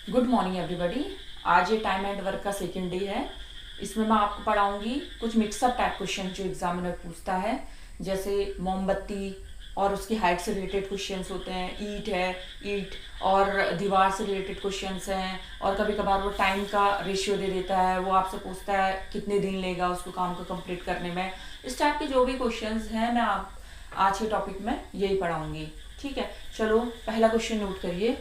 Good morning everybody. आज ये time and work का सेकेंड डे है। इसमें मैं आपको पढ़ाऊंगी कुछ मिक्सअप टाइप क्वेश्चन जो एग्जामिनर पूछता है, जैसे मोमबत्ती और उसकी हाइट से रिलेटेड क्वेश्चंस होते हैं, ईट है, ईट और दीवार से रिलेटेड क्वेश्चंस हैं, और कभी कभार वो टाइम का रेशियो दे देता है, वो आपसे पूछता है कितने दिन लेगा उसको काम को कंप्लीट करने में। इस टाइप के जो भी क्वेश्चंस हैं मैं आप आज के टॉपिक में यही पढ़ाऊंगी। ठीक है, चलो पहला क्वेश्चन नोट करिए।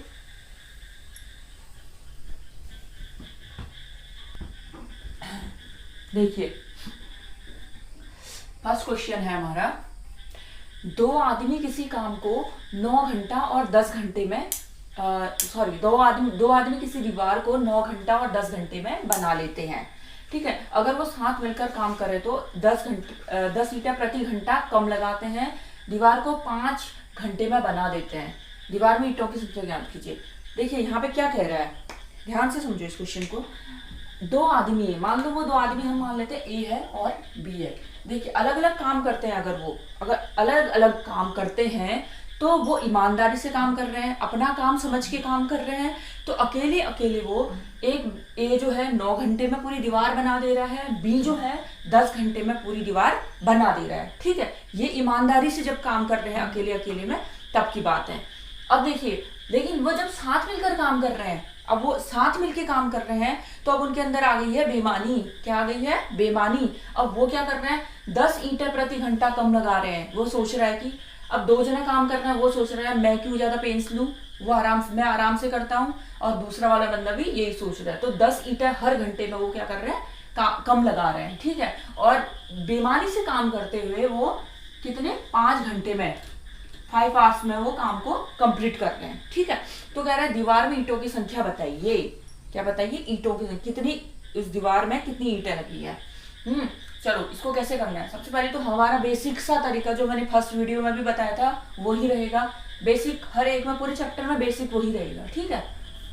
देखिए, फर्स्ट क्वेश्चन है हमारा, दो आदमी किसी काम को 9 घंटा और 10 घंटे में दो आदमी किसी दीवार को 9 घंटा और 10 घंटे में बना लेते हैं। ठीक है, अगर वो साथ मिलकर काम करे तो 10 ईंटें प्रति घंटा कम लगाते हैं, दीवार को 5 घंटे में बना देते हैं। दीवार में ईंटों की संख्या ज्ञात कीजिए। देखिए यहाँ पे क्या कह रहा है, ध्यान से समझो इस क्वेश्चन को। दो आदमी है, मान लो वो दो आदमी हम मान लेते हैं ए है और बी है। देखिए अलग अलग काम करते हैं, अगर अलग अलग काम करते हैं तो वो ईमानदारी से काम कर रहे हैं, अपना काम समझ के काम कर रहे हैं। तो अकेले अकेले वो एक ए जो है 9 घंटे में पूरी दीवार बना दे रहा है, बी जो है 10 घंटे में पूरी दीवार बना दे रहा है। ठीक है, ये ईमानदारी से जब काम कर रहे हैं अकेले अकेले में तब की बात है। अब देखिए, लेकिन वो जब साथ मिलकर काम कर रहे हैं, अब वो साथ मिलके काम कर रहे हैं तो अब उनके अंदर आ गई है बेईमानी। क्या आ गई है? बेईमानी। अब वो क्या कर रहे हैं, 10 ईंटें प्रति घंटा कम लगा रहे हैं। वो सोच रहा है कि अब दो जना काम कर रहे हैं, वो सोच रहा है मैं क्यों ज्यादा पेंस लूं, मैं आराम से करता हूं, और दूसरा वाला बंदा भी यही सोच रहा है। तो 10 ईंटें हर घंटे में वो क्या कर रहे हैं, कम लगा रहे हैं। ठीक है, और बेईमानी से काम करते हुए वो कितने 5 घंटे में 5 आवर्स में वो काम को कंप्लीट कर रहे हैं। ठीक है, तो कह रहा है दीवार में ईंटों की संख्या बताइए। क्या बताइए? ईंटों की कितनी, इस दीवार में कितनी ईंटें लगी है। चलो इसको कैसे करना है। सबसे पहले तो हमारा बेसिक सा तरीका जो मैंने फर्स्ट वीडियो में भी बताया था वही रहेगा। बेसिक हर एक में, पूरे चैप्टर में बेसिक वही रहेगा। ठीक है,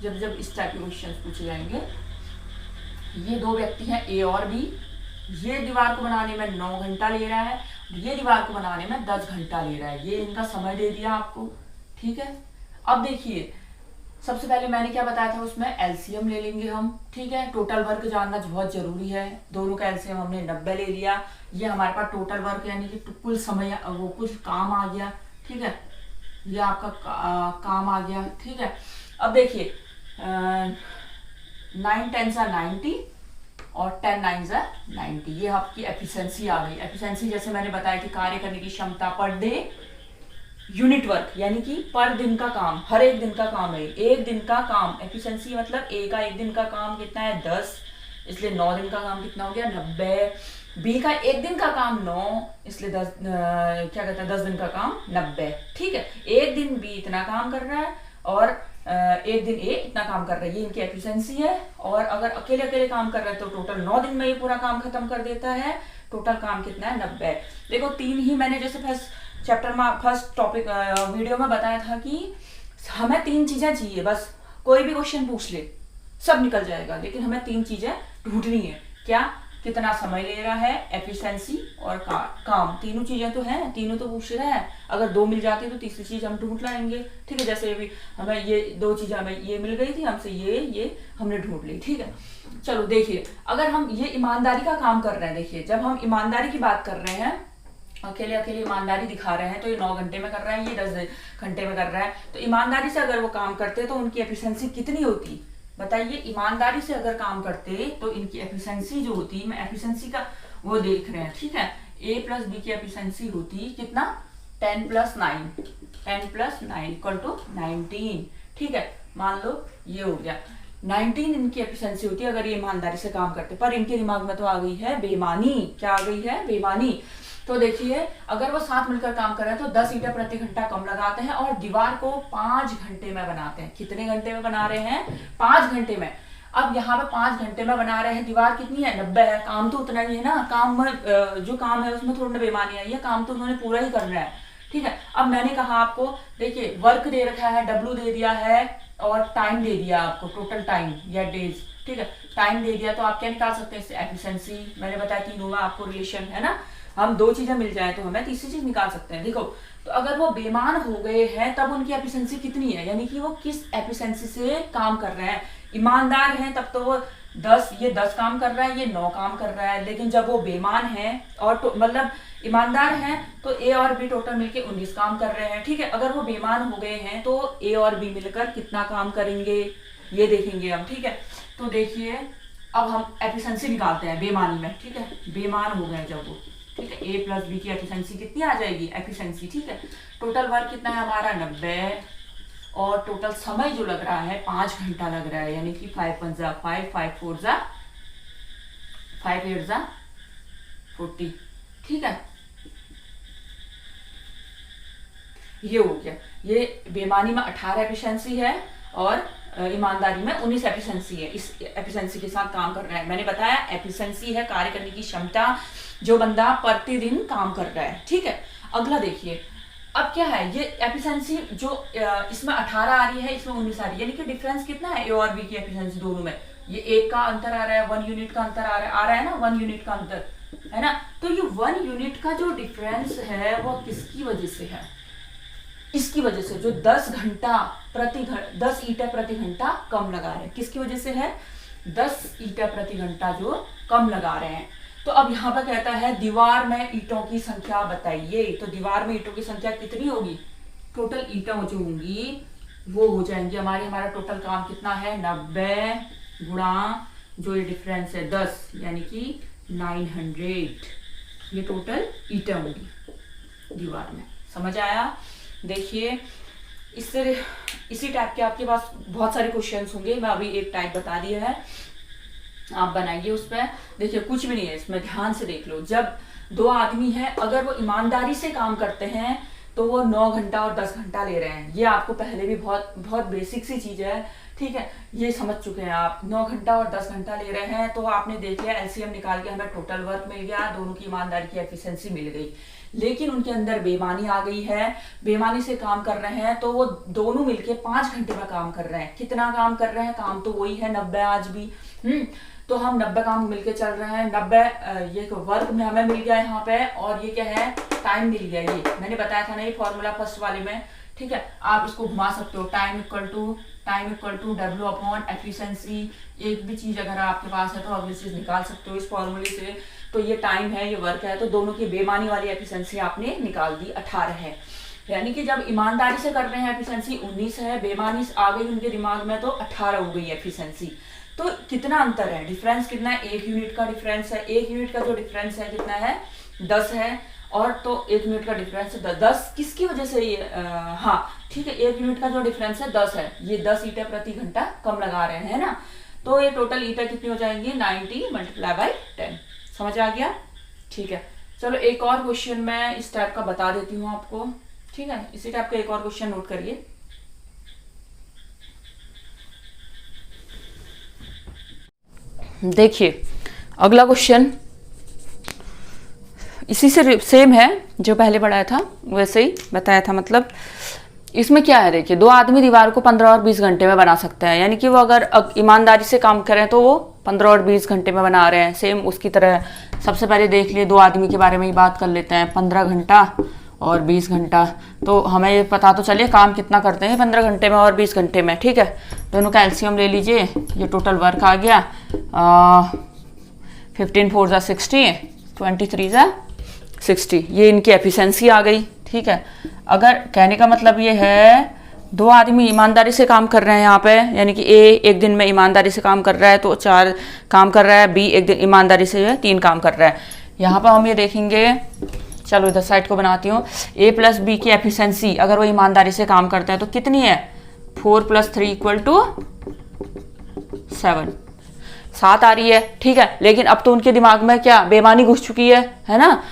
जब जब इस टाइप के क्वेश्चन पूछे जाएंगे। ये दो व्यक्ति हैं ए और बी, ये दीवार को बनाने में 9 घंटा ले रहा है, ये दीवार को बनाने में 10 घंटा ले रहा है। ये इनका समय दे दिया आपको। ठीक है, अब देखिए सबसे पहले मैंने क्या बताया था, उसमें एलसीएम ले लेंगे हम। ठीक है, टोटल वर्क जानना बहुत जरूरी है। दोनों का एलसीएम हमने 90 ले लिया। ये हमारे पास टोटल वर्क यानी कि कुल समय, वो कुछ काम आ गया। ठीक है, ये आपका काम आ गया। ठीक है, अब देखिए 9 10 90 और 10 9 90, ये आपकी एफिशिएंसी आ गई। एफिशिएंसी जैसे मैंने बताया कि कार्य करने की क्षमता पर डे यूनिट वर्क, यानी कि पर दिन का काम, हर एक दिन का काम है, एक दिन का काम। एफिशिएंसी मतलब ए का एक दिन का काम कितना है 10, इसलिए 9 दिन का काम कितना हो गया 90। बी का एक दिन का काम 9, इसलिए 10 क्या कहता है 10 दिन का काम 90। ठीक है, एक दिन बी इतना काम कर रहा है और एक दिन ए इतना काम कर रहा है। ये इनकी एफिशिएंसी है। और अगर अकेले अकेले काम कर रहे हैं तो टोटल 9 दिन में ये पूरा काम खत्म कर देता है। टोटल काम कितना है 90। देखो तीन ही मैंने जैसे फर्स्ट चैप्टर में, फर्स्ट टॉपिक वीडियो में बताया था कि हमें 3 चीजें चाहिए बस। कोई भी क्वेश्चन पूछ ले सब निकल जाएगा, लेकिन हमें 3 चीजें ढूंढनी है। क्या? कितना समय ले रहा है, एफिशिएंसी और काम। तीनों चीजें तो हैं, तीनों तो पूछ रहे हैं। अगर 2 मिल जाती तो तीसरी चीज हम ढूंढ लाएंगे। ठीक है, जैसे अभी हमें ये 2 चीजें, हमें ये मिल गई थी, हमसे ये हमने ढूंढ ली। ठीक है, चलो देखिए, अगर हम ये ईमानदारी का काम कर रहे हैं, देखिए जब हम ईमानदारी की बात कर रहे हैं, अकेले अकेले ईमानदारी दिखा रहे हैं, तो ये 9 घंटे में कर रहा है, ये 10 घंटे में कर रहा है। तो ईमानदारी से अगर वो काम करते तो उनकी एफिशिएंसी कितनी होती बताइए। ईमानदारी से अगर काम करते तो इनकी एफिशिएंसी जो होती, मैं एफिशिएंसी का वो देख रहे हैं। ठीक है, ए प्लस बी की एफिशिएंसी होती कितना 10 + 9, 10 + 9 = 19। ठीक है, मान लो ये हो गया 19 इनकी एफिशिएंसी होती है अगर ये ईमानदारी से काम करते। पर इनके दिमाग में तो आ गई है बेईमानी। क्या आ गई है? बेईमानी। तो देखिए अगर वो साथ मिलकर काम कर रहे हैं तो 10 ईंटें प्रति घंटा कम लगाते हैं और दीवार को 5 घंटे में बनाते हैं। कितने घंटे में बना रहे हैं? 5 घंटे में। अब यहाँ पे 5 घंटे में बना रहे हैं, दीवार कितनी है 90 है। काम तो उतना ही है ना, काम में जो काम है उसमें थोड़ी ना बेईमानी आई है, काम तो उन्होंने पूरा ही करना है। ठीक है, अब मैंने कहा आपको, देखिए वर्क दे रखा है, डब्ल्यू दे दिया है और टाइम दे दिया आपको, टोटल टाइम या डेज। ठीक है, टाइम दे दिया तो आप क्या निकाल सकते हैं इससे? एफिशिएंसी। मैंने बताया तीनों में आपको रिलेशन है ना, हम 2 चीजें मिल जाए तो हमें तीसरी चीज निकाल सकते हैं। देखो तो अगर वो बेईमान हो गए हैं तब उनकी एफिशिएंसी कितनी है, यानी कि वो किस एफिशिएंसी से काम कर रहे हैं। ईमानदार हैं तब तो वो 10 काम कर रहा है, ये 9 काम कर रहा है। लेकिन जब वो बेईमान है और तो मतलब ईमानदार हैं तो ए और बी टोटल मिलके 19 काम कर रहे हैं, ठीक है। अगर वो बेईमान हो गए हैं तो ए और बी मिलकर कितना काम करेंगे ये देखेंगे हम, ठीक है। तो देखिए अब हम एफिशिएंसी निकालते हैं बेईमानी में, ठीक है। बेईमान हो गए जब वो, ठीक है, ए प्लस बी की एफिशिएंसी कितनी आ जाएगी, एफिशिएंसी, ठीक है। टोटल वर्क कितना है हमारा 90 और टोटल समय जो लग रहा है 5 घंटा लग रहा है, यानी कि 5 1 जा 5 5 4 जा 5 8 जा 40, ठीक है। ये हो गया, ये बेईमानी में 18 एफिशिएंसी है और ईमानदारी में 19 एफिशिएंसी है। इस एफिशिएंसी के साथ काम कर रहा है। मैंने बताया एफिशिएंसी है कार्य करने की क्षमता, जो बंदा प्रतिदिन काम कर रहा है, ठीक है। अगला देखिए अब क्या है, ये एफिशिएंसी जो इसमें 18 आ रही है, इसमें 19 आ रही है, यानी कि डिफरेंस कितना है ए और बी की एफिशिएंसी दोनों में, ये 1 का अंतर आ रहा है, 1 यूनिट का अंतर आ रहा है ना, 1 यूनिट का अंतर है ना। तो ये 1 यूनिट का जो डिफरेंस है वो किसकी वजह से है, इसकी वजह से जो 10 ईंटें प्रति घंटा कम लगा रहे हैं, किसकी वजह से है, 10 ईंटें प्रति घंटा जो कम लगा रहे हैं। तो अब यहाँ पर कहता है दीवार में ईंटों की संख्या बताइए। तो दीवार में ईंटों की संख्या कितनी होगी, टोटल ईंटें जो होंगी वो हो जाएंगी हमारा टोटल काम कितना है 90 गुणा जो ये डिफरेंस है 10, यानी कि 900, ये टोटल ईंटें होंगी दीवार में। समझ आया। देखिए इसी टाइप के आपके पास बहुत सारे क्वेश्चंस होंगे, मैं अभी एक टाइप बता दिया है, आप बनाइए उस पर। देखिए कुछ भी नहीं है इसमें, ध्यान से देख लो। जब 2 आदमी हैं अगर वो ईमानदारी से काम करते हैं तो वो 9 घंटा और 10 घंटा ले रहे हैं। ये आपको पहले भी बहुत बेसिक सी चीज है, ठीक है, ये समझ चुके हैं आप। 9 घंटा और 10 घंटा ले रहे हैं तो आपने देख लिया, एलसीएम निकाल के हमें टोटल वर्क मिल गया, दोनों की ईमानदारी की एफिशिएंसी मिल गई। लेकिन उनके अंदर बेईमानी आ गई है, बेईमानी से काम कर रहे हैं तो वो दोनों मिलके 5 घंटे में काम कर रहे हैं। कितना काम कर रहे हैं, काम तो वही है 90 आज भी, तो हम 90 काम मिलके चल रहे हैं। 90 ये वर्क में हमें मिल गया यहाँ पे, और ये क्या है, टाइम मिल गया। ये मैंने बताया था ना, ये फॉर्मूला फर्स्ट वाले में, ठीक है। आप इसको घुमा सकते हो, time equal to W upon efficiency. एक भी चीज अगर आपके पास है तो अगली चीज निकाल सकते हो इस फॉर्मूले से। तो ये टाइम है, ये वर्क है, तो दोनों की बेईमानी वाली एफिशिएंसी आपने निकाल दी, 18 है। यानी कि जब ईमानदारी से कर रहे हैं एफिशिएंसी 19 है, बेईमानी आ गई उनके दिमाग में तो 18 हो गई एफिशिएंसी। तो कितना अंतर है, डिफरेंस कितना है, 1 यूनिट का डिफरेंस है। 1 यूनिट का जो डिफरेंस है कितना है, 10 है। और तो 1 यूनिट का डिफरेंस है 10 किसकी वजह से ये हाँ ठीक है, 1 यूनिट का जो डिफरेंस है 10 है, ये 10 ईंटें प्रति घंटा कम लगा रहे हैं ना। तो ये टोटल ईंटें कितनी हो जाएंगी, 90 मल्टीप्लाई बाई 10। समझ आ गया, ठीक है। चलो एक और क्वेश्चन मैं इस टाइप का बता देती हूँ आपको, ठीक है। इसी टाइप का एक और क्वेश्चन नोट करिए। देखिए अगला क्वेश्चन इसी से सेम है, जो पहले पढ़ाया था वैसे ही बताया था। मतलब इसमें क्या है, देखिए 2 आदमी दीवार को 15 और 20 घंटे में बना सकते हैं। यानी कि वो अगर ईमानदारी से काम करें तो वो 15 और 20 घंटे में बना रहे हैं। सेम उसकी तरह सबसे पहले देख लिए 2 आदमी के बारे में ही बात कर लेते हैं, 15 घंटा और 20 घंटा। तो हमें ये पता तो चलिए काम कितना करते हैं 15 घंटे में और 20 घंटे में, ठीक है। दोनों का एलसीएम ले लीजिए, ये टोटल वर्क आ गया 15 4 जा 60, 23 जा 60, ये इनकी एफिशिएंसी आ गई, ठीक है। अगर कहने का मतलब ये है 2 आदमी ईमानदारी से काम कर रहे हैं यहाँ पे, यानी कि ए एक दिन में ईमानदारी से काम कर रहा है तो 4 काम कर रहा है, बी एक दिन ईमानदारी से 3 काम कर रहा है। यहाँ पर हम ये देखेंगे, चलो इधर साइड को बनाती हूँ, ए प्लस बी की एफिशिएंसी अगर वो ईमानदारी से काम करते हैं तो कितनी है, 4 + 3 = 7 आ रही है, ठीक है। लेकिन अब तो उनके दिमाग में क्या बेईमानी घुस चुकी है ना।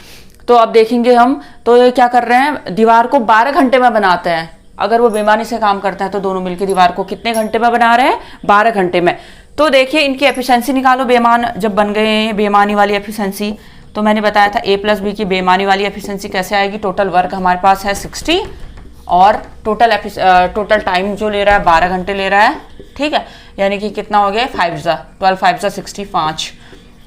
तो अब देखेंगे हम, तो ये क्या कर रहे हैं, दीवार को 12 घंटे में बनाते हैं। अगर वो बेईमानी से काम करते हैं तो दोनों मिलकर दीवार को कितने घंटे में बना रहे हैं, 12 घंटे में। तो देखिए इनकी एफिशिएंसी निकालो, बेईमान जब बन गए हैं बेईमानी वाली एफिशिएंसी। तो मैंने बताया था ए प्लस बी की बेईमानी वाली एफिशिएंसी कैसे आएगी, टोटल वर्क हमारे पास है 60 और टोटल टाइम जो ले रहा है 12 घंटे ले रहा है, ठीक है। यानी कि कितना हो गया 12 5 जा 65।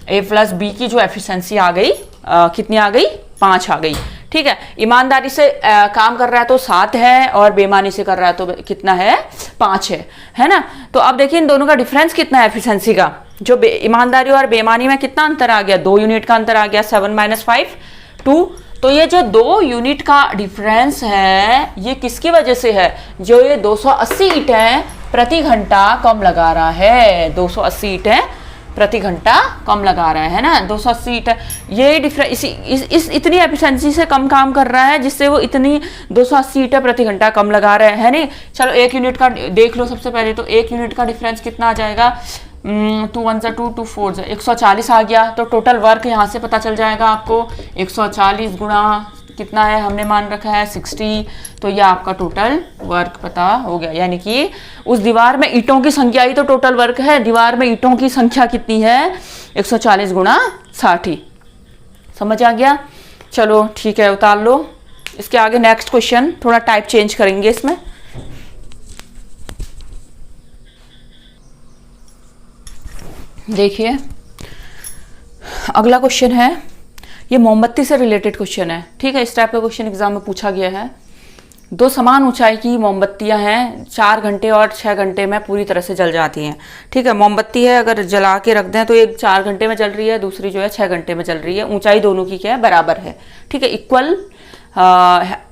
ए प्लस बी की जो एफिशिएंसी आ गई कितनी आ गई, 5 आ गई, ठीक है, ईमानदारी से काम कर रहा है तो 7 है, और बेईमानी से कर रहा है तो कितना है, 5 है ना। तो अब देखिए इन दोनों का डिफरेंस कितना है एफिशिएंसी का, जो ईमानदारी और बेईमानी में कितना अंतर आ गया, 2 यूनिट का अंतर आ गया, 7 - 5 2। तो ये जो 2 यूनिट का डिफरेंस है ये किसकी वजह से है, जो ये 280 ईंटें प्रति घंटा कम लगा रहा है, 280 ईंटें प्रति घंटा कम लगा रहा है ना, 280 ईंटें, ये डिफरेंस इस इतनी एफिशिएंसी से कम काम कर रहा है जिससे वो इतनी 280 ईंटें प्रति घंटा कम लगा रहे हैं नहीं। चलो 1 यूनिट का देख लो सबसे पहले, तो 1 यूनिट का डिफरेंस कितना आ जाएगा, 2 1 2 2 4 140 आ गया। तो टोटल वर्क यहाँ से पता चल जाएगा आपको, 140 गुणा कितना है, हमने मान रखा है 60, तो ये आपका टोटल वर्क पता हो गया। यानी कि उस दीवार में ईंटों की संख्या ही तो टोटल वर्क है, दीवार में ईंटों की संख्या कितनी है, 140 गुणा 60। समझ आ गया? चलो ठीक है, उतार लो। इसके आगे नेक्स्ट क्वेश्चन, थोड़ा टाइप चेंज करेंगे इसमें। देखिए अगला क्वेश्चन है, ये मोमबत्ती से रिलेटेड क्वेश्चन है, ठीक है। इस टाइप का क्वेश्चन एग्जाम में पूछा गया है। 2 समान ऊंचाई की मोमबत्तियां हैं, 4 घंटे और 6 घंटे में पूरी तरह से जल जाती हैं, ठीक है। मोमबत्ती है, अगर जला के रख दें तो एक 4 घंटे में जल रही है, दूसरी जो है 6 घंटे में जल रही है। ऊंचाई दोनों की क्या है, बराबर है, ठीक है।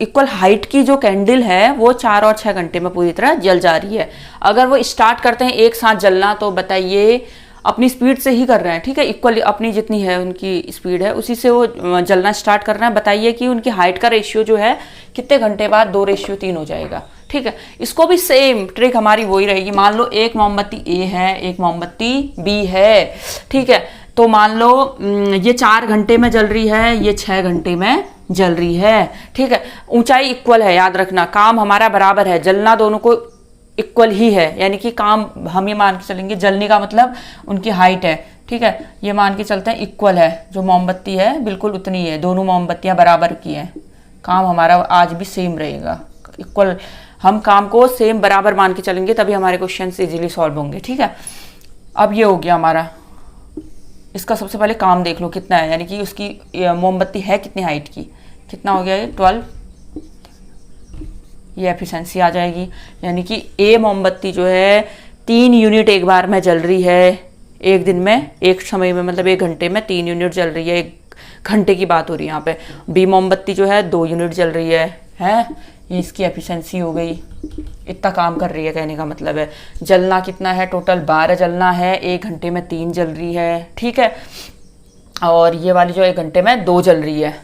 इक्वल हाइट की जो कैंडल है वो 4 और 6 घंटे में पूरी तरह जल जा रही है। अगर वो स्टार्ट करते हैं एक साथ जलना, तो बताइए अपनी स्पीड से ही कर रहे हैं, ठीक है। इक्वली अपनी जितनी है उनकी स्पीड है उसी से वो जलना स्टार्ट कर रहे हैं। बताइए कि उनकी हाइट का रेशियो जो है कितने घंटे बाद 2:3 हो जाएगा, ठीक है। इसको भी सेम ट्रिक हमारी वही रहेगी। मान लो एक मोमबत्ती ए है, एक मोमबत्ती बी है, ठीक है। तो मान लो ये 4 घंटे में जल रही है, ये 6 घंटे में जल रही है, ठीक है। ऊंचाई इक्वल है, याद रखना, काम हमारा बराबर है, जलना दोनों को इक्वल ही है, यानी कि काम हम ये मान के चलेंगे, जलने का मतलब उनकी हाइट है, ठीक है। ये मान के चलते हैं इक्वल है, जो मोमबत्ती है बिल्कुल उतनी है, दोनों मोमबत्तियां बराबर की हैं, काम हमारा आज भी सेम रहेगा, इक्वल। हम काम को सेम बराबर मान के चलेंगे तभी हमारे क्वेश्चन इजीली सॉल्व होंगे, ठीक है। अब ये हो गया हमारा, इसका सबसे पहले काम देख लो कितना है, यानी कि उसकी मोमबत्ती है कितनी हाइट की, कितना हो गया ये 12, ये एफिशिएंसी आ जाएगी। यानी कि ए मोमबत्ती जो है 3 यूनिट एक बार में जल रही है, एक दिन में, एक समय में, मतलब 1 घंटे में 3 यूनिट जल रही है, 1 घंटे की बात हो रही है यहाँ पे। बी मोमबत्ती जो है 2 यूनिट जल रही है, ये इसकी एफिशिएंसी हो गई, इतना काम कर रही है, कहने का मतलब है। जलना कितना है, टोटल 12 जलना है, 1 घंटे में 3 जल रही है, ठीक है। और ये वाली जो 1 घंटे में 2 जल रही है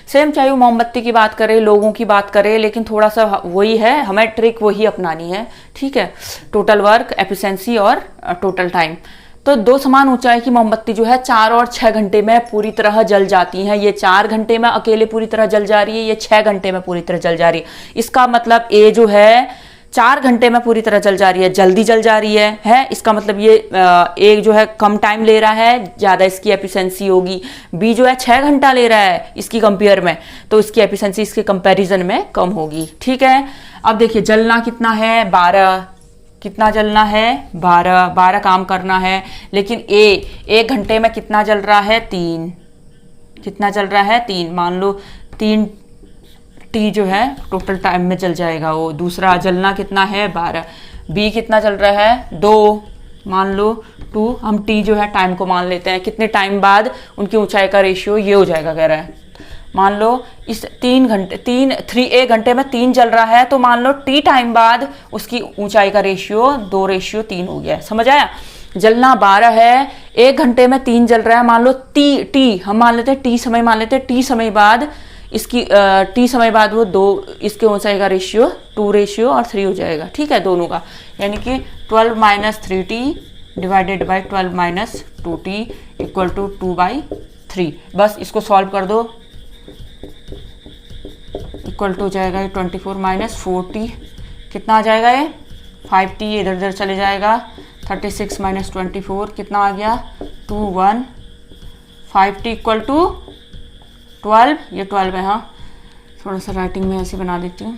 सेम। चाहे वो मोमबत्ती की बात करें, लोगों की बात करें, लेकिन थोड़ा सा वही है, हमें ट्रिक वही अपनानी है, ठीक है। टोटल वर्क, एफिशिएंसी और टोटल टाइम। तो 2 समान ऊंचाई की मोमबत्ती जो है 4 और 6 घंटे में पूरी तरह जल जाती हैं। ये 4 घंटे में अकेले पूरी तरह जल जा रही है, ये 6 घंटे में पूरी तरह जल जा रही है। इसका मतलब ए जो है 4 घंटे में पूरी तरह जल जा रही है, जल्दी जल जा रही है। इसका मतलब ये एक जो है कम टाइम ले रहा है, ज़्यादा इसकी एफिशिएंसी होगी। बी जो है 6 घंटा ले रहा है इसकी कंपेयर में, तो इसकी एफिशिएंसी इसके कंपैरिजन में कम होगी, ठीक है। अब देखिए जलना कितना है, 12, कितना जलना है, 12 काम करना है। लेकिन ए 1 घंटे में कितना जल रहा है, 3, कितना जल रहा है, 3। मान लो 3 टी जो है टोटल टाइम में जल जाएगा वो। दूसरा जलना कितना है, 12। बी कितना जल रहा है, 2, मान लो 2। हम टी जो है टाइम को मान लेते हैं, कितने टाइम बाद उनकी ऊंचाई का रेशियो ये हो जाएगा, कह रहा है। मान लो इस 1 घंटे में 3 जल रहा है, तो मान लो टी टाइम बाद उसकी ऊंचाई का रेशियो 2:3 हो गया। समझ आया? जलना 12 है, 1 घंटे में 3 जल रहा है। मान लो टी हम मान लेते हैं, टी समय मान लेते हैं, टी समय बाद इसकी टी समय बाद वो 2, इसके ऊंचाई का रेशियो 2 और 3 हो जाएगा, ठीक है, दोनों का। यानी कि 12 - 3t divided by 12 - 2t equal to 2/3। बस इसको सॉल्व कर दो, इक्वल टू हो जाएगा 24 - 4t, कितना आ जाएगा ये, 5t इधर उधर चले जाएगा। 36 - 24 कितना आ गया, 21। 5t इक्वल टू 12, ये 12 है, हाँ थोड़ा सा राइटिंग में ऐसे बना देती हूँ,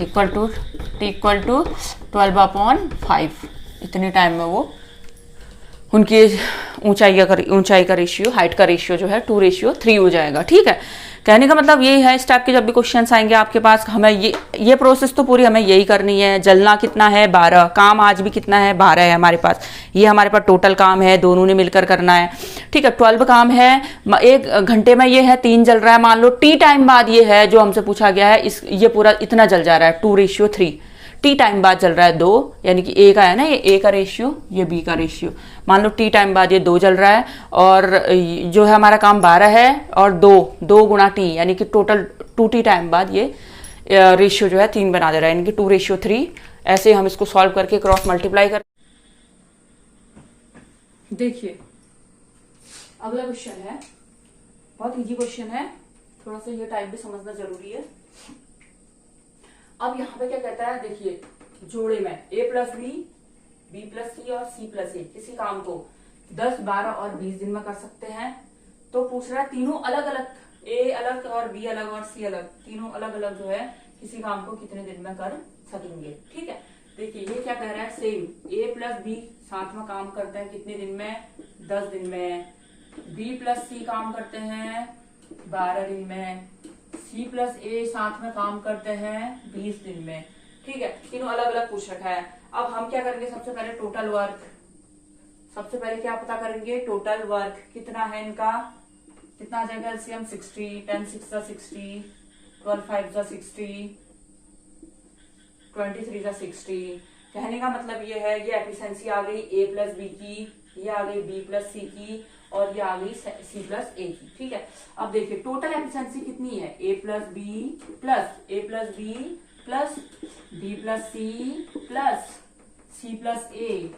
equal to t equal to 12/5। इतने टाइम में वो उनकी ऊंचाई का रेशियो, हाइट का रेशियो जो है 2:3 हो जाएगा, ठीक है। कहने का मतलब ये है, इस टाइप के जब भी क्वेश्चंस आएंगे आपके पास, हमें ये प्रोसेस तो पूरी हमें यही करनी है। जलना कितना है 12, काम आज भी कितना है 12 है हमारे पास, ये हमारे पास टोटल काम है, दोनों ने मिलकर करना है। ठीक है, 12 काम है, 1 घंटे में ये है 3 जल रहा है, मान लो टी टाइम बाद ये है जो हमसे पूछा गया है, ये पूरा इतना जल जा रहा है 2:3। टी टाइम बाद चल रहा है 2, यानी कि ए का है ना, ये ए का रेशियो, ये बी का रेशियो, मान लो टी टाइम बाद ये 2 चल रहा है, और जो है हमारा काम 12 है, और 2 गुणा टी, यानी कि टोटल 2 टी टाइम बाद ये रेशियो जो है 3 बना दे रहा है, यानी कि 2:3। ऐसे हम इसको सॉल्व करके क्रॉस मल्टीप्लाई कर। देखिए अगला क्वेश्चन है, बहुत इजी क्वेश्चन है, थोड़ा सा ये टाइप भी समझना जरूरी है। अब यहाँ पे क्या कहता है, देखिए जोड़े में a प्लस बी प्लस सी और c प्लस ए किसी काम को 10, 12 और 20 दिन में कर सकते हैं। तो पूछ रहा है तीनों अलग अलग, a अलग और b अलग और c अलग, तीनों अलग अलग जो है किसी काम को कितने दिन में कर सकेंगे। ठीक है, देखिए ये क्या कह रहा है, सेम a प्लस बी साथ में काम करते हैं कितने दिन में, 10 दिन में। b प्लस सी काम करते हैं 12 दिन में। C प्लस ए साथ में काम करते हैं 20 दिन में। ठीक है, तीनों अलग अलग पूछ रखा है। अब हम क्या करेंगे, सबसे पहले टोटल वर्क, सबसे पहले क्या पता करेंगे, टोटल वर्क कितना है इनका, कितना आ जाएगा एलसीएम 60, 10 6 जा 60, 12 5 जा 60, 23 जा 60। कहने का मतलब ये है, ये एफिशिएंसी आ गई a प्लस बी की, ये आ गई b प्लस सी की, और ये आ गई c प्लस ए की। ठीक है, अब देखिए टोटल एफिशिएंसी कितनी है, a plus B plus b plus c plus c plus a,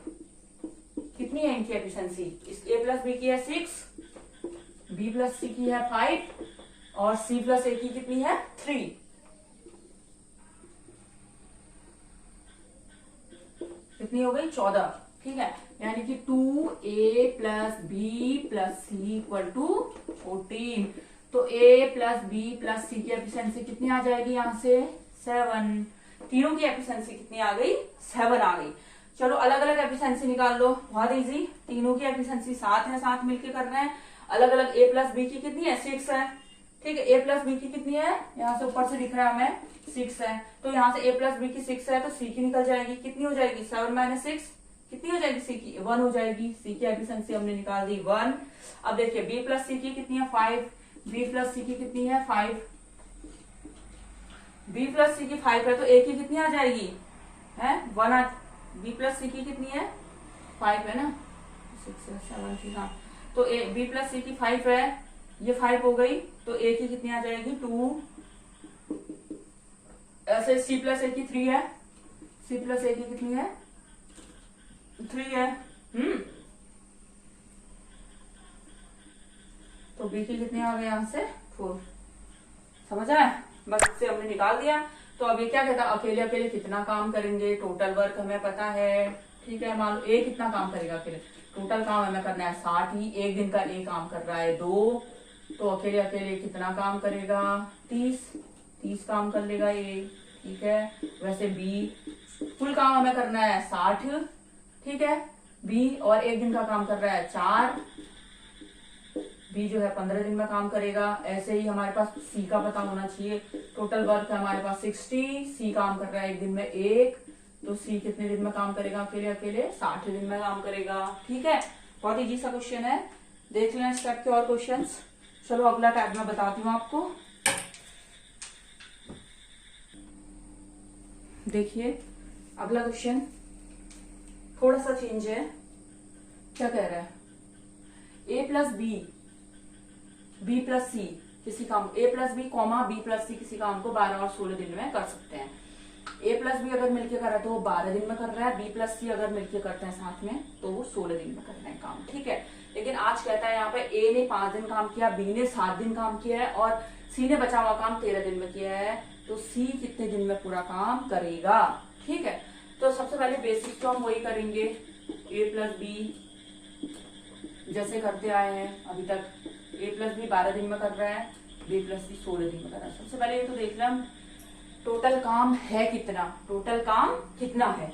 कितनी है इनकी एफिशिएंसी, इस a प्लस बी की है 6, b प्लस सी की है 5, और c प्लस ए की कितनी है 3। कितनी हो गई 14। ठीक है, यानी कि 2a plus B plus C equal to 14। तो a plus B plus C की एफिशिएंसी कितनी आ जाएगी, यहाँ से 7। तीनों की एफिशिएंसी कितनी आ गई, 7 आ गई। चलो अलग अलग एफिशिएंसी निकाल लो, बहुत इजी। तीनों की एफिशिएंसी 7 है, साथ मिलकर कर रहे हैं। अलग अलग a प्लस बी की कितनी है 6 है। ठीक है, a प्लस बी की कितनी है, यहाँ से ऊपर से दिख रहा है हमें 6 है, तो यहाँ से a प्लस बी की 6 है, तो c की निकल जाएगी, कितनी हो जाएगी 7 माइनस 6, कितनी हो जाएगी c की 1 हो जाएगी। c की एफिशिएंसी हमने निकाल दी 1। अब देखिए b प्लस सी की कितनी है 5, b प्लस सी की कितनी है 5, b प्लस सी की 5 है, तो a की कितनी आ जाएगी है 1। b प्लस सी की कितनी है 5 है ना, 6 7 थी, हाँ, तो b प्लस सी की 5 है, ये 5 हो गई, तो a की कितनी आ जाएगी 2। ऐसे c प्लस ए की 3 है, c प्लस ए की कितनी है 3 है। तो b की कितनी आ गई यहाँ से 4। समझ आया, बस से हमने निकाल दिया। तो अब ये क्या कहता है, अकेले अकेले कितना काम करेंगे, टोटल वर्क हमें पता है। ठीक है, मान लो a कितना काम करेगा अकेले, टोटल काम हमें करना है 60 ही, एक दिन का a काम कर रहा है 2, तो अकेले अकेले कितना काम करेगा 30 काम कर लेगा ये। ठीक है, वैसे b फुल काम हमें करना है 60। ठीक है, b और एक दिन का काम कर रहा है 4, b जो है 15 दिन में काम करेगा। ऐसे ही हमारे पास c का पता होना चाहिए, टोटल वर्क है हमारे पास 60, c काम कर रहा है एक दिन में 1, तो c कितने दिन में काम करेगा अकेले अकेले 60 दिन में काम करेगा। ठीक है, बहुत इजी सा क्वेश्चन है, देख लें इस टाइप के और क्वेश्चंस। चलो अगला टाइप मैं बताती हूँ आपको। देखिए अगला क्वेश्चन थोड़ा सा चेंज है, क्या कह रहा है, a plus B plus c किसी काम, a plus b comma b plus c किसी काम को 12 और 16 दिन में कर सकते हैं। a प्लस बी अगर मिलकर कर रहा है तो वो 12 दिन में कर रहा है, b प्लस सी अगर मिलकर करते हैं साथ में तो वो 16 दिन में कर रहे हैं काम। ठीक है, लेकिन आज कहता है यहाँ पे a ने 5 दिन काम किया, b ने 7 दिन काम किया है, और c ने बचा हुआ काम 13 दिन में किया है, तो c कितने दिन में पूरा काम करेगा। ठीक है, तो सबसे पहले बेसिक तो हम वही करेंगे, a प्लस बी जैसे करते आए हैं अभी तक, a प्लस बी 12 दिन में कर रहा है, b प्लस सी 16 दिन में कर रहा है। सबसे पहले ये तो देख लें हम टोटल काम है कितना, टोटल काम कितना है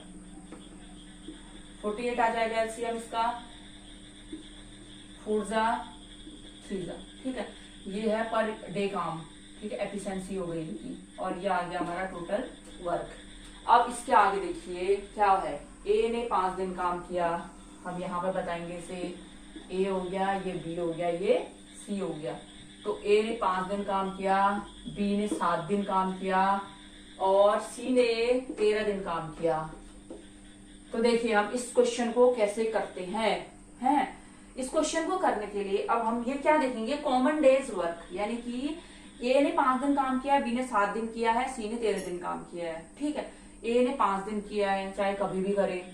48 आ जाएगा एलसीएम इसका, 4 जा 3 जा। ठीक है, ये है पर डे काम, ठीक है, एफिशिएंसी हो गई इनकी, और ये आ गया हमारा टोटल वर्क। अब इसके आगे देखिए क्या है, ए ने 5 दिन काम किया, हम यहाँ पे बताएंगे इसे, ए हो गया, ये बी हो गया, ये सी हो गया। तो ए ने 5 दिन काम किया, बी ने 7 दिन काम किया और सी ने 13 दिन काम किया। तो देखिए हम इस क्वेश्चन को कैसे करते हैं। इस क्वेश्चन को करने के लिए अब हम ये क्या देखेंगे, कॉमन डेज वर्क, यानी कि ए ने 5 दिन काम किया है, बी ने 7 दिन किया है, सी ने 13 दिन काम किया है, ठीक है। ए ने 5 दिन किया है, चाहे कभी भी करे,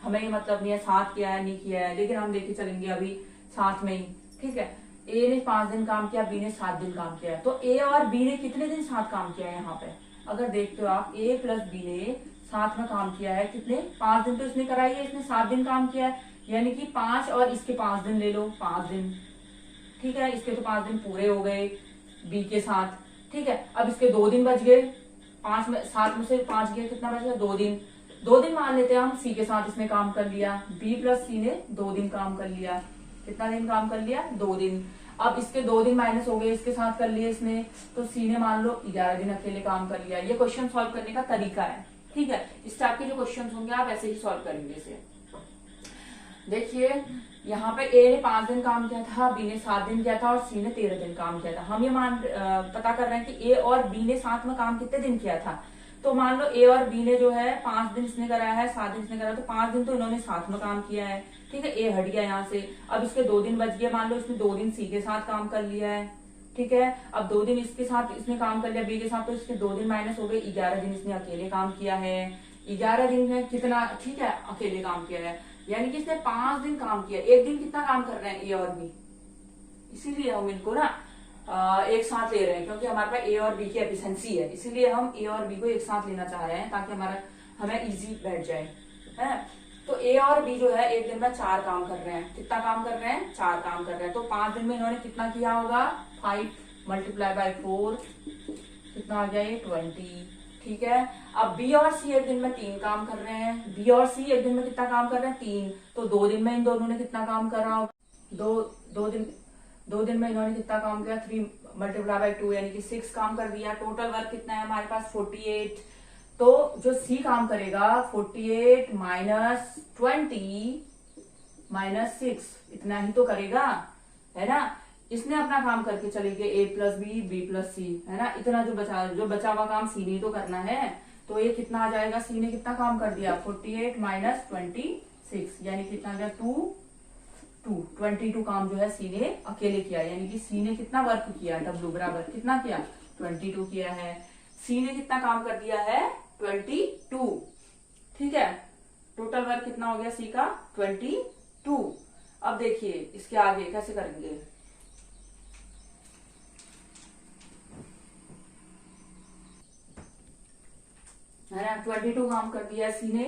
हमें ये मतलब नहीं है 7 किया है नहीं किया है, लेकिन हम लेके चलेंगे अभी साथ में ही, ठीक है। ए ने 5 दिन काम किया, बी ने 7 दिन काम किया है, तो ए और बी ने कितने दिन साथ काम किया है यहाँ पे, अगर देखते हो आप, ए प्लस बी ने साथ में काम किया है, कितने, 5 दिन तो इसने कराई है, इसने 7 दिन काम किया है, यानी कि 5 और इसके 5 दिन ले लो, 5 दिन, ठीक है, इसके तो 5 दिन पूरे हो गए बी के साथ, ठीक है। अब इसके 2 दिन बच गए, 5 में 7 में से 5 गया, कितना बच गया, 2 दिन, 2 दिन मान लेते हैं हम, सी के साथ इसने काम कर लिया, बी प्लस सी ने 2 दिन काम कर लिया, कितना दिन काम कर लिया, 2 दिन। अब इसके 2 दिन माइनस हो गए, इसके साथ कर लिए इसने, तो सी ने मान लो 11 दिन अकेले काम कर लिया। ये क्वेश्चन सॉल्व करने का तरीका है, ठीक है। इस टाइप के जो क्वेश्चन होंगे आप ऐसे ही सॉल्व करेंगे इसे। देखिए यहाँ पे ए ने 5 दिन काम किया था, बी ने 7 दिन किया था और सी ने 13 दिन काम किया था। हम ये पता कर रहे हैं कि ए और बी ने साथ में काम कितने दिन किया था, तो मान लो ए और बी ने जो है 5 दिन इसने कराया है, 7 दिन इसने कराया, तो 5 दिन तो इन्होंने साथ में काम किया है, ठीक है। ए हट गया यहाँ से, अब इसके 2 दिन बच गए, मान लो इसने 2 दिन सी के साथ काम कर लिया है, ठीक है। अब 2 दिन इसके साथ इसने काम कर लिया बी के साथ, तो इसके 2 दिन माइनस हो गए, 11 दिन इसने अकेले काम किया है, 11 दिन में कितना, ठीक है, अकेले काम किया है, यानी कि इसने 5 दिन काम किया। एक दिन कितना काम कर रहे हैं ए और बी, इसीलिए हम इनको ना एक साथ ले रहे हैं, क्योंकि हमारे पास ए और बी की एफिशिएंसी है, इसीलिए हम ए और बी को एक साथ लेना चाह रहे हैं ताकि हमें इजी बैठ जाए, है। तो ए और बी जो है एक दिन में 4 काम कर रहे हैं, कितना काम कर रहे हैं, 4 काम कर रहे हैं, तो 5 दिन में इन्होंने कितना किया होगा, 5 मल्टीप्लाई बाय 4, कितना आ गया ये 20, ठीक है। अब बी और सी एक दिन में 3 काम कर रहे हैं, बी और सी एक दिन में कितना काम कर रहे हैं, 3, तो 2 दिन में इन दोनों ने कितना काम करा होगा, दो दिन में इन्होंने कितना काम किया, 3 मल्टीप्लाई बाय 2 यानी कि 6 काम कर दिया। टोटल वर्क कितना है हमारे पास, 48। तो जो सी काम करेगा 48 माइनस 20 माइनस 6, इतना ही तो करेगा, है ना। इसने अपना काम करके चले गए, ए प्लस बी, बी प्लस सी, है ना। इतना जो बचा हुआ काम सी ने तो करना है, तो ये कितना आ जाएगा, सी ने कितना काम कर दिया, 48 माइनस 26, यानी कितना गया 22 काम जो है सी ने अकेले किया, यानी कि सी ने कितना वर्क किया, डब्ल्यू बराबर कितना किया, 22 किया है। सी ने कितना काम कर दिया है, 22, ठीक है। टोटल वर्क कितना हो गया सी का, 22। अब देखिए इसके आगे कैसे करेंगे, है ना, 22 काम कर दिया सी ने।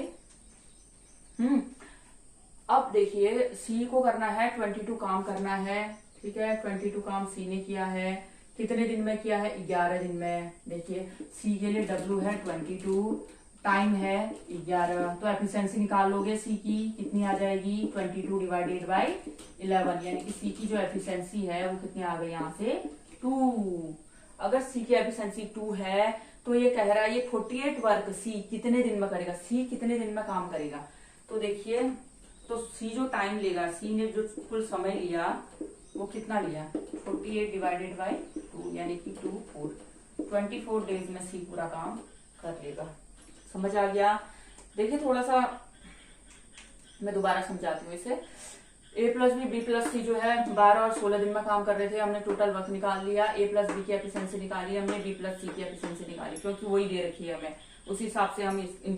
अब देखिए सी को करना है 22 काम करना है, ठीक है। 22 काम सी ने किया है, कितने दिन में किया है, 11 दिन में। देखिए सी के लिए डब्ल्यू है 22, टाइम है 11, तो एफिशिएंसी निकाल लोगे सी की, कितनी आ जाएगी, 22 डिवाइडेड बाय 11, यानी कि सी की जो एफिशिएंसी है वो कितनी आ गई यहाँ से, 2। अगर सी की एफिशिएंसी 2 है तो ये कह रहा है ये 48 वर्क सी कितने दिन में करेगा, सी कितने दिन में काम करेगा। तो देखिए, तो सी जो टाइम लेगा, सी ने जो कुल समय लिया वो कितना लिया, 48 डिवाइडेड बाय 2 यानी कि 24 डेज में सी पूरा काम कर लेगा। समझ आ गया। देखिए थोड़ा सा मैं दोबारा समझाती हूँ इसे। ए प्लस बी प्लस सी जो है 12 और 16 दिन में काम कर रहे थे, हमने टोटल वर्क निकाल लिया। ए प्लस बी की एफिशिएंसी निकाली हमने, बी प्लस सी की एफिशिएंसी निकाली, क्योंकि वही दे रखी है हमें, उसी हिसाब से हम इनके